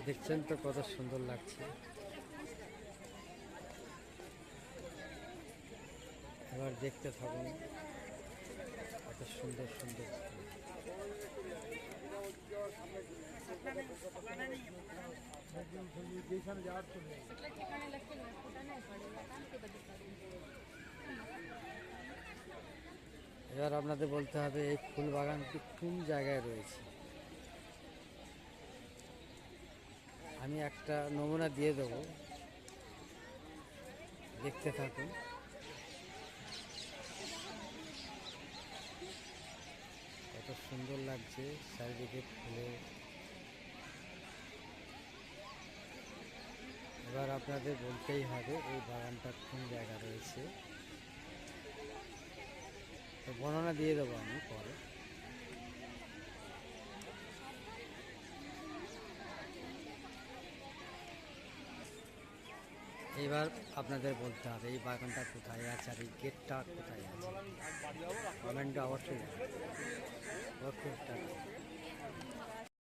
দেখছেন তো কত সুন্দর লাগছে। এবার দেখতে থাকুন কত সুন্দর সুন্দর ফুল। এবার আপনাদের বলতে হবে এই ফুল বাগানটি কোন জায়গায় রয়েছে। আমি একটা নমুনা দিয়ে দেবো, দেখতে থাকুন। কত সুন্দর লাগছে চারিদিকে ফুলে। এবার আপনাদের বলতেই হবে এই বাগানটা কোন জায়গা রয়েছে, তো বর্ণনা দিয়ে দেবো আমি পরে। এবার আপনাদের বলতে হবে এই বাগানটা কোথায় আছে আর এই গেটটা কোথায় আছে। কমেন্টটা অবশ্যই। ওকে, টাটা।